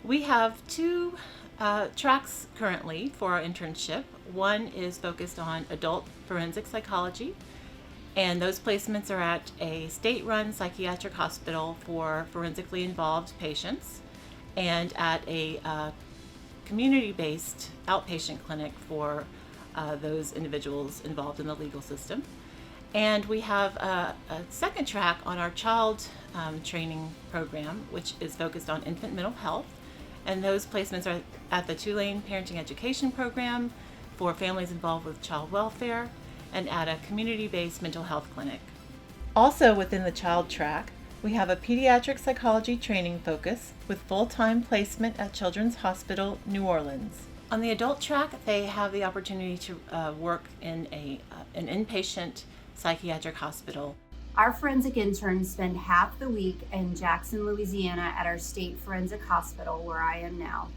We have two tracks currently for our internship. One is focused on adult forensic psychology, and those placements are at a state-run psychiatric hospital for forensically involved patients and at a community-based outpatient clinic for those individuals involved in the legal system. And we have a second track on our child training program, which is focused on infant mental health. And those placements are at the Tulane Parenting Education Program for families involved with child welfare and at a community-based mental health clinic. Also within the child track, we have a pediatric psychology training focus with full-time placement at Children's Hospital, New Orleans. On the adult track, they have the opportunity to work in an inpatient psychiatric hospital. Our forensic interns spend half the week in Jackson, Louisiana at our state forensic hospital where I am now.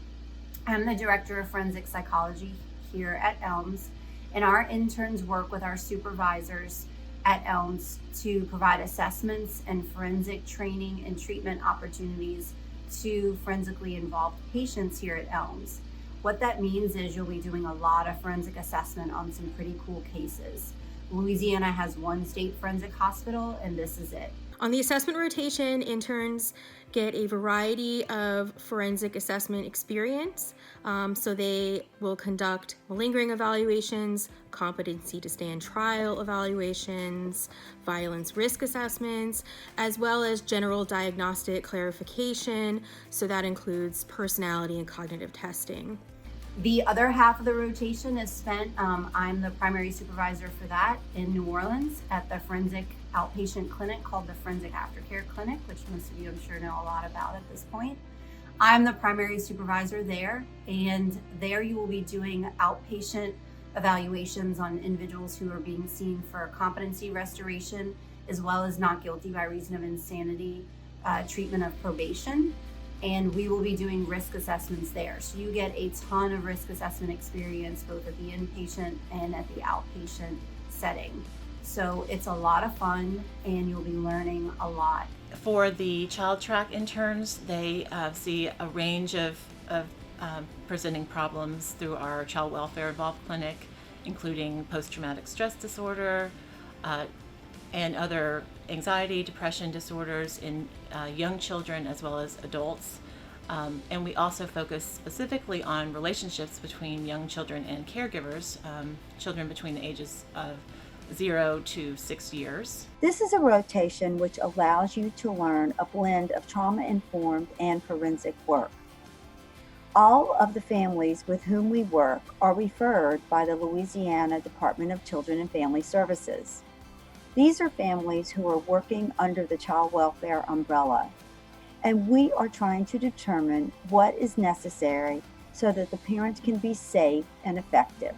I'm the director of forensic psychology here at Elms, and our interns work with our supervisors at Elms to provide assessments and forensic training and treatment opportunities to forensically involved patients here at Elms. What that means is you'll be doing a lot of forensic assessment on some pretty cool cases. Louisiana has one state forensic hospital, and this is it. On the assessment rotation, interns get a variety of forensic assessment experience. So they will conduct malingering evaluations, competency to stand trial evaluations, violence risk assessments, as well as general diagnostic clarification. So that includes personality and cognitive testing. The other half of the rotation is spent, I'm the primary supervisor for that in New Orleans at the forensic outpatient clinic called the Forensic Aftercare Clinic, which most of you I'm sure know a lot about at this point. I'm the primary supervisor there, and there you will be doing outpatient evaluations on individuals who are being seen for competency restoration, as well as not guilty by reason of insanity treatment of probation. And we will be doing risk assessments there. So you get a ton of risk assessment experience both at the inpatient and at the outpatient setting. So it's a lot of fun and you'll be learning a lot. For the child track interns, they see a range of presenting problems through our child welfare involved clinic, including post-traumatic stress disorder and other anxiety, depression disorders in young children as well as adults. And we also focus specifically on relationships between young children and caregivers, children between the ages of 0 to 6 years. This is a rotation which allows you to learn a blend of trauma-informed and forensic work. All of the families with whom we work are referred by the Louisiana Department of Children and Family Services. These are families who are working under the child welfare umbrella, and we are trying to determine what is necessary so that the parents can be safe and effective.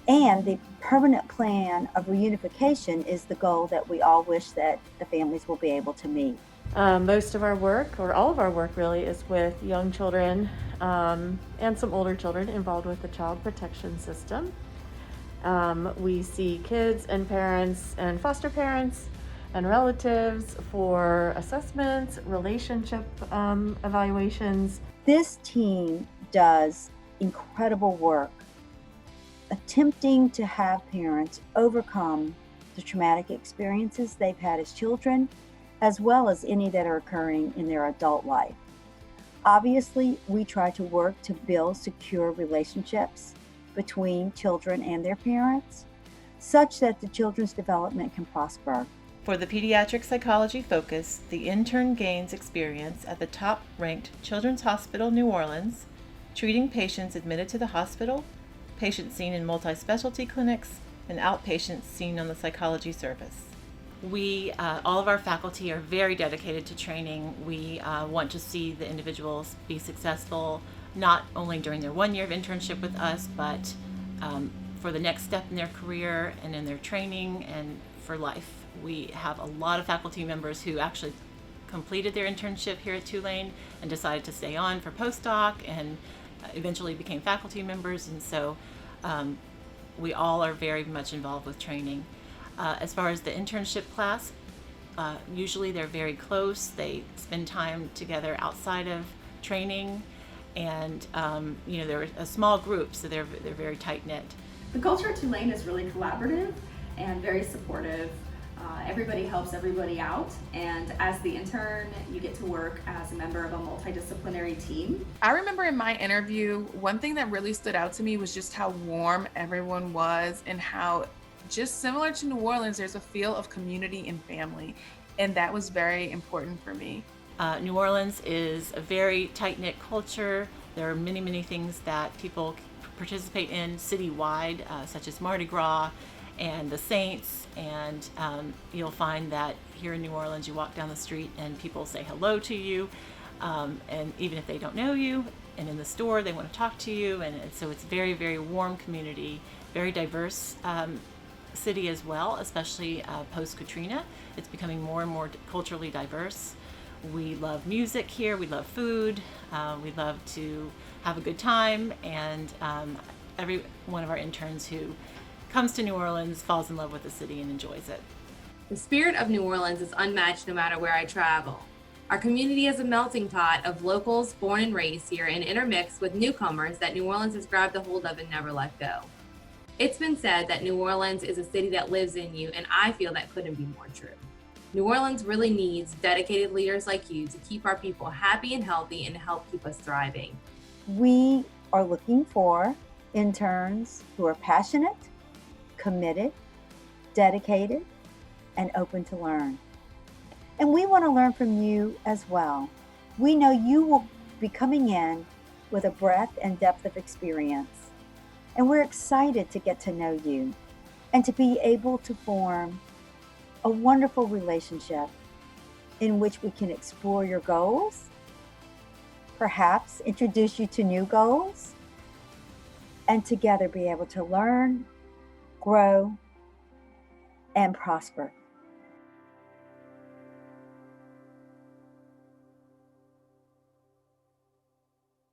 And the permanent plan of reunification is the goal that we all wish that the families will be able to meet. Most of our work, or all of our work really, is with young children and some older children involved with the child protection system. We see kids and parents and foster parents and relatives for assessments, relationship evaluations. This team does incredible work attempting to have parents overcome the traumatic experiences they've had as children, as well as any that are occurring in their adult life. Obviously, we try to work to build secure relationships between children and their parents, such that the children's development can prosper. For the pediatric psychology focus, the intern gains experience at the top-ranked Children's Hospital, New Orleans, treating patients admitted to the hospital, patients seen in multi-specialty clinics, and outpatients seen on the psychology service. We, all of our faculty are very dedicated to training. We want to see the individuals be successful, not only during their 1 year of internship with us, but for the next step in their career and in their training and for life. We have a lot of faculty members who actually completed their internship here at Tulane and decided to stay on for postdoc and eventually became faculty members, and so we all are very much involved with training. As far as the internship class, usually they're very close. They spend time together outside of training, and they're a small group, so they're very tight knit. The culture at Tulane is really collaborative and very supportive. Everybody helps everybody out, and as the intern, you get to work as a member of a multidisciplinary team. I remember in my interview, one thing that really stood out to me was just how warm everyone was, and how just similar to New Orleans, there's a feel of community and family, and that was very important for me. New Orleans is a very tight-knit culture. There are many, many things that people participate in citywide, such as Mardi Gras and the Saints, and you'll find that here in New Orleans you walk down the street and people say hello to you, and even if they don't know you, and in the store they want to talk to you, and so it's very, very warm community, very diverse city as well, especially post-Katrina. It's becoming more and more culturally diverse. We love music here, we love food, we love to have a good time, and every one of our interns who comes to New Orleans falls in love with the city and enjoys it. The spirit of New Orleans is unmatched no matter where I travel. Our community is a melting pot of locals born and raised here and intermixed with newcomers that New Orleans has grabbed a hold of and never let go. It's been said that New Orleans is a city that lives in you, and I feel that couldn't be more true. New Orleans really needs dedicated leaders like you to keep our people happy and healthy and help keep us thriving. We are looking for interns who are passionate, committed, dedicated, and open to learn. And we want to learn from you as well. We know you will be coming in with a breadth and depth of experience. And we're excited to get to know you and to be able to form a wonderful relationship in which we can explore your goals, perhaps introduce you to new goals, and together be able to learn, grow, and prosper.